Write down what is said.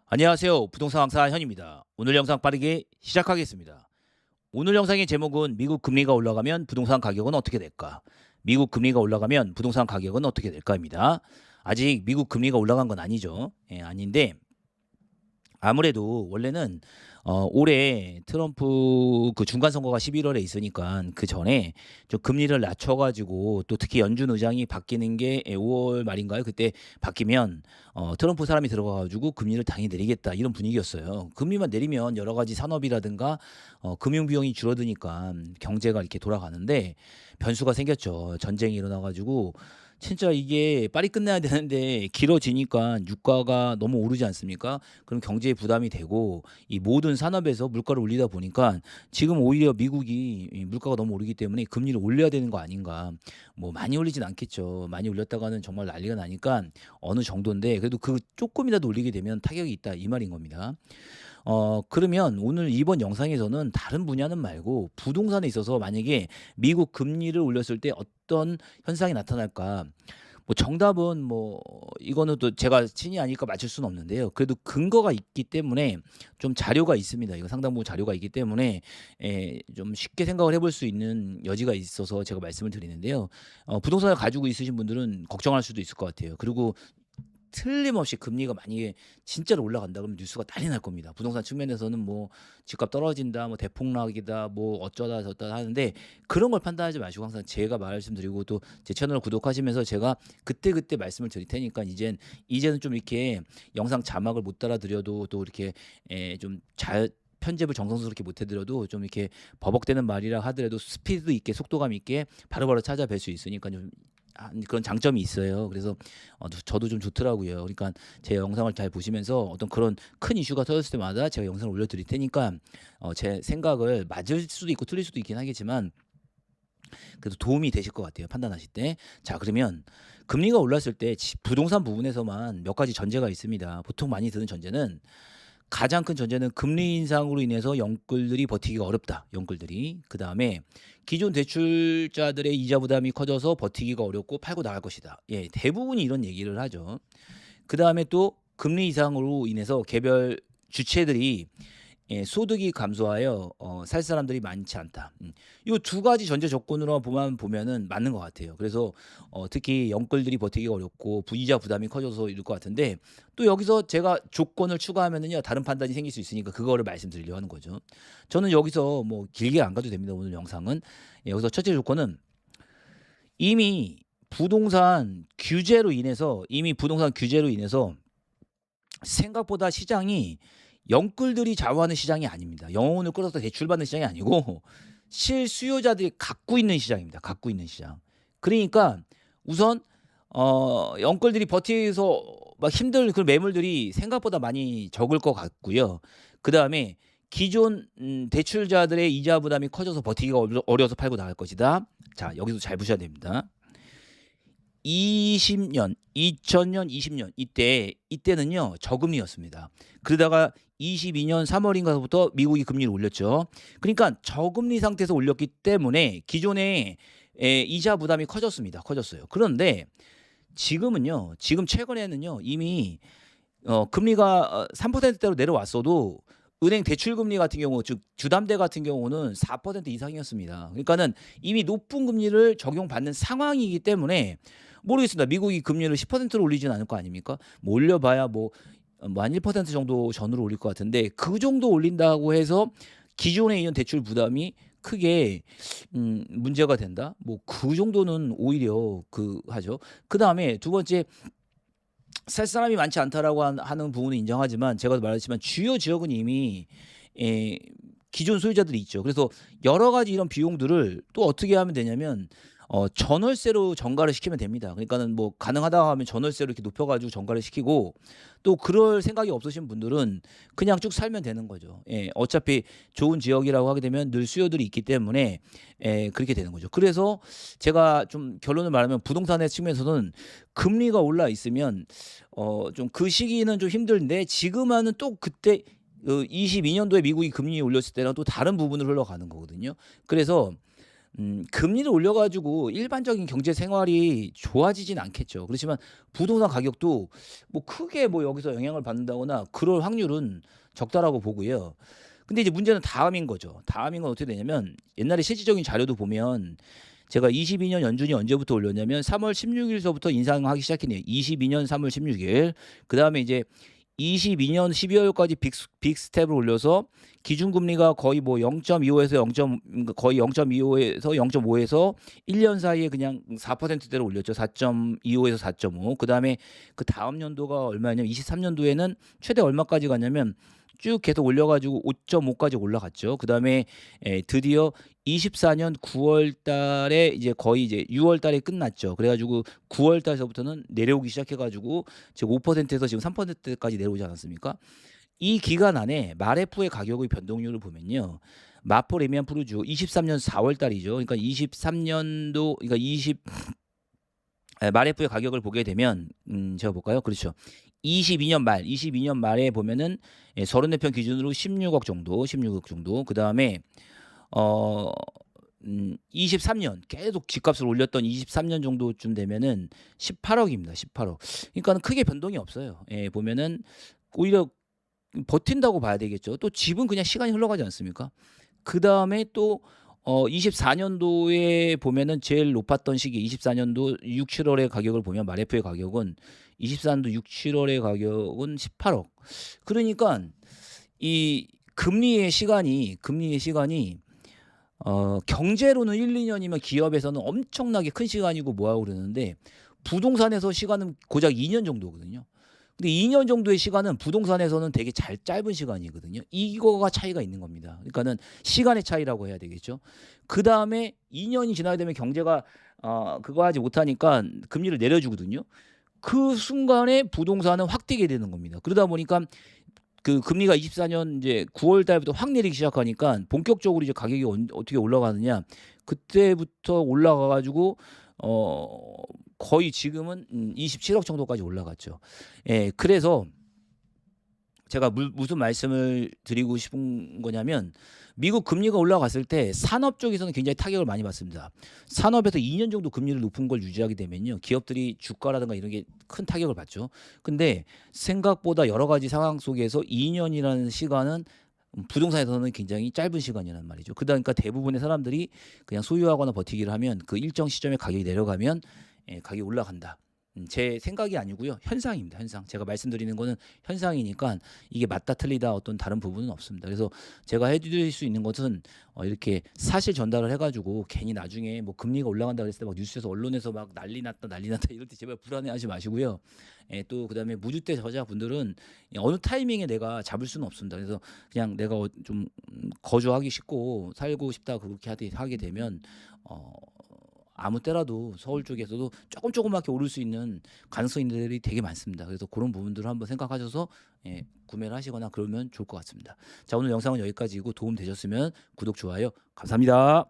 안녕하세요. 부동산 강사 현입니다. 오늘 영상 빠르게 시작하겠습니다. 오늘 영상의 제목은 미국 금리가 올라가면 부동산 가격은 어떻게 될까? 미국 금리가 올라가면 부동산 가격은 어떻게 될까입니다. 아직 미국 금리가 올라간 건 아니죠. 예, 아닌데 아무래도 원래는 올해 트럼프 그 중간 선거가 11월에 있으니까 그 전에 좀 금리를 낮춰가지고 또 특히 연준 의장이 바뀌는 게 5월 말인가요? 그때 바뀌면 트럼프 사람이 들어가가지고 금리를 당연히 내리겠다 이런 분위기였어요. 금리만 내리면 여러 가지 산업이라든가 금융 비용이 줄어드니까 경제가 이렇게 돌아가는데 변수가 생겼죠. 전쟁이 일어나가지고 진짜 이게 빨리 끝내야 되는데 길어지니까 유가가 너무 오르지 않습니까? 그럼 경제에 부담이 되고 이 모든 산업에서 물가를 올리다 보니까 지금 오히려 미국이 이 물가가 너무 오르기 때문에 금리를 올려야 되는 거 아닌가. 뭐 많이 올리진 않겠죠. 많이 올렸다가는 정말 난리가 나니까 어느 정도인데 그래도 그 조금이라도 올리게 되면 타격이 있다 이 말인 겁니다. 그러면 오늘 이번 영상에서는 다른 분야는 말고 부동산에 있어서 만약에 미국 금리를 올렸을 때 어떤 현상이 나타날까? 뭐 정답은 뭐 이거는 또 제가 신이 아니까 맞출 수는 없는데요. 그래도 근거가 있기 때문에 좀 자료가 있습니다. 이거 상당 부분 자료가 있기 때문에 좀 쉽게 생각을 해볼 수 있는 여지가 있어서 제가 말씀을 드리는데요. 부동산을 가지고 있으신 분들은 걱정할 수도 있을 것 같아요. 그리고 틀림없이 금리가 만약에 진짜로 올라간다 그러면 뉴스가 난리 날 겁니다. 부동산 측면에서는 뭐 집값 떨어진다, 뭐 대폭락이다, 뭐 어쩌다 저쩌다 하는데 그런 걸 판단하지 마시고 항상 제가 말씀드리고 또 제 채널을 구독하시면서 제가 그때그때 말씀을 드릴 테니까 이제는 좀 이렇게 영상 자막을 못 달아드려도 또 이렇게 좀 잘 편집을 정성스럽게 못 해드려도 좀 이렇게 버벅대는 말이라 하더라도 스피드 있게 속도감 있게 바로바로 찾아뵐 수 있으니까 좀 그런 장점이 있어요. 그래서 저도 좀 좋더라고요. 그러니까 제 영상을 잘 보시면서 어떤 그런 큰 이슈가 터졌을 때마다 제가 영상을 올려드릴 테니까 제 생각을 맞을 수도 있고 틀릴 수도 있긴 하겠지만 그래도 도움이 되실 것 같아요. 판단하실 때. 자, 그러면 금리가 올랐을 때 부동산 부분에서만 몇 가지 전제가 있습니다. 보통 많이 드는 전제는 가장 큰 전제는 금리 인상으로 인해서 영끌들이 버티기가 어렵다. 영끌들이. 그다음에 기존 대출자들의 이자 부담이 커져서 버티기가 어렵고 팔고 나갈 것이다. 예, 대부분이 이런 얘기를 하죠. 그다음에 또 금리 인상으로 인해서 개별 주체들이 소득이 감소하여 살 사람들이 많지 않다. 요 두 가지 전제 조건으로 보면은 맞는 것 같아요. 그래서 특히 영끌들이 버티기가 어렵고 부이자 부담이 커져서 이럴 것 같은데 또 여기서 제가 조건을 추가하면은요 다른 판단이 생길 수 있으니까 그거를 말씀드리려고 하는 거죠. 저는 여기서 뭐 길게 안 가도 됩니다. 오늘 영상은. 여기서 첫째 조건은 이미 부동산 규제로 인해서 생각보다 시장이 영끌들이 좌우하는 시장이 아닙니다. 영혼을 끌어서 대출받는 시장이 아니고 실수요자들이 갖고 있는 시장입니다. 갖고 있는 시장. 그러니까 우선 영끌들이 버티기위해서 막 힘들 그 매물들이 생각보다 많이 적을 것 같고요. 그다음에 기존 대출자들의 이자 부담이 커져서 버티기가 어려워서 팔고 나갈 것이다. 자, 여기서 잘 보셔야 됩니다. 20년, 2000년, 20년 이때는요 저금리였습니다. 그러다가 22년 3월인가부터 미국이 금리를 올렸죠. 그러니까 저금리 상태에서 올렸기 때문에 기존에 이자 부담이 커졌습니다. 커졌어요. 그런데 지금 최근에는요 이미 금리가 3%대로 내려왔어도 은행 대출 금리 같은 경우 즉 주담대 같은 경우는 4% 이상이었습니다. 그러니까는 이미 높은 금리를 적용받는 상황이기 때문에 모르겠습니다. 미국이 금리를 10%로 올리진 않을 거 아닙니까? 뭐 올려봐야 한 1% 정도 전후로 올릴 것 같은데 그 정도 올린다고 해서 기존에 있는 대출 부담이 크게 문제가 된다? 뭐 그 정도는 오히려 하죠. 그다음에 두 번째 살 사람이 많지 않다라고 하는 부분은 인정하지만 제가 말했지만 주요 지역은 이미 에, 기존 소유자들이 있죠. 그래서 여러 가지 이런 비용들을 또 어떻게 하면 되냐면 전월세로 전가를 시키면 됩니다. 그러니까는 뭐 가능하다 하면 전월세로 이렇게 높여가지고 전가를 시키고 또 그럴 생각이 없으신 분들은 그냥 쭉 살면 되는 거죠. 예, 어차피 좋은 지역이라고 하게 되면 늘 수요들이 있기 때문에 그렇게 되는 거죠. 그래서 제가 좀 결론을 말하면 부동산의 측면에서는 금리가 올라 있으면 좀 그 시기는 좀 힘든데 지금은 또 그때 22년도에 미국이 금리 올렸을 때랑 또 다른 부분을 흘러가는 거거든요. 그래서 금리를 올려가지고 일반적인 경제 생활이 좋아지진 않겠죠. 그렇지만 부동산 가격도 뭐 크게 뭐 여기서 영향을 받는다거나 그럴 확률은 적다라고 보고요. 근데 이제 문제는 다음인 거죠. 다음인 건 어떻게 되냐면 옛날에 실질적인 자료도 보면 제가 22년 연준이 언제부터 올렸냐면 3월 16일서부터 인상하기 시작했네요. 22년 3월 16일. 그다음에 이제 22년 12월까지 빅 스텝을 올려서 기준금리가 거의 뭐 0.25에서 0. 거의 0.25에서 0.5에서 1년 사이에 그냥 4%대로 올렸죠. 4.25에서 4.5. 그다음에 그 다음 연도가 얼마냐면 23년도에는 최대 얼마까지 갔냐면 쭉 계속 올려가지고 5.5까지 올라갔죠. 그다음에 드디어 24년 9월 달에 이제 거의 이제 6월 달에 끝났죠. 그래가지고 9월 달서부터는 내려오기 시작해가지고 지금 5%에서 지금 3%까지 내려오지 않았습니까? 이 기간 안에 마레프의 가격의 변동률을 보면요. 마포 레미안 푸르주 23년 4월 달이죠. 그러니까 23년도 그러니까 마레프의 가격을 보게 되면 제가 볼까요? 그렇죠. 22년 말에 보면은 34편 기준으로 16억 정도, 16억 정도. 그다음에 어 23년 계속 집값을 올렸던 23년 정도쯤 되면은 18억입니다. 18억. 그러니까는 크게 변동이 없어요. 예, 보면은 오히려 버틴다고 봐야 되겠죠. 또 집은 그냥 시간이 흘러가지 않습니까? 그다음에 또 24년도에 보면은 제일 높았던 시기 24년도 6, 7월의 가격을 보면 마레프의 가격은 24년도 6, 7월의 가격은 18억. 그러니까 이 금리의 시간이 경제로는 1, 2년이면 기업에서는 엄청나게 큰 시간이고 뭐하고 그러는데 부동산에서 시간은 고작 2년 정도거든요. 근데 2년 정도의 시간은 부동산에서는 되게 짧은 시간이거든요. 이거가 차이가 있는 겁니다. 그러니까는 시간의 차이라고 해야 되겠죠. 그 다음에 2년이 지나게 되면 경제가 그거 하지 못하니까 금리를 내려주거든요. 그 순간에 부동산은 확 뛰게 되는 겁니다. 그러다 보니까 그 금리가 24년 이제 9월 달부터 확 내리기 시작하니까 본격적으로 이제 가격이 어떻게 올라가느냐 그때부터 올라가 가지고 거의 지금은 27억 정도까지 올라갔죠. 예, 그래서 제가 무슨 말씀을 드리고 싶은 거냐면 미국 금리가 올라갔을 때 산업 쪽에서는 굉장히 타격을 많이 받습니다. 산업에서 2년 정도 금리를 높은 걸 유지하게 되면요. 기업들이 주가라든가 이런 게 큰 타격을 받죠. 근데 생각보다 여러 가지 상황 속에서 2년이라는 시간은 부동산에서는 굉장히 짧은 시간이란 말이죠. 그러니까 대부분의 사람들이 그냥 소유하거나 버티기를 하면 그 일정 시점에 가격이 내려가면 가격이 올라간다. 제 생각이 아니고요. 현상입니다. 현상. 제가 말씀드리는 거는 현상이니까 이게 맞다 틀리다 어떤 다른 부분은 없습니다. 그래서 제가 해드릴 수 있는 것은 이렇게 사실 전달을 해가지고 괜히 나중에 뭐 금리가 올라간다 그랬을 때 막 뉴스에서 언론에서 막 난리 났다 이럴 때 제발 불안해하지 마시고요. 또 그다음에 무주택 저자분들은 어느 타이밍에 내가 잡을 수는 없습니다. 그래서 그냥 내가 좀 거주하기 쉽고 살고 싶다 그렇게 하게 되면 아무 때라도 서울 쪽에서도 조그맣게 오를 수 있는 가능성들이 되게 많습니다. 그래서 그런 부분들을 한번 생각하셔서 구매를 하시거나 그러면 좋을 것 같습니다. 자, 오늘 영상은 여기까지이고 도움 되셨으면 구독, 좋아요 감사합니다.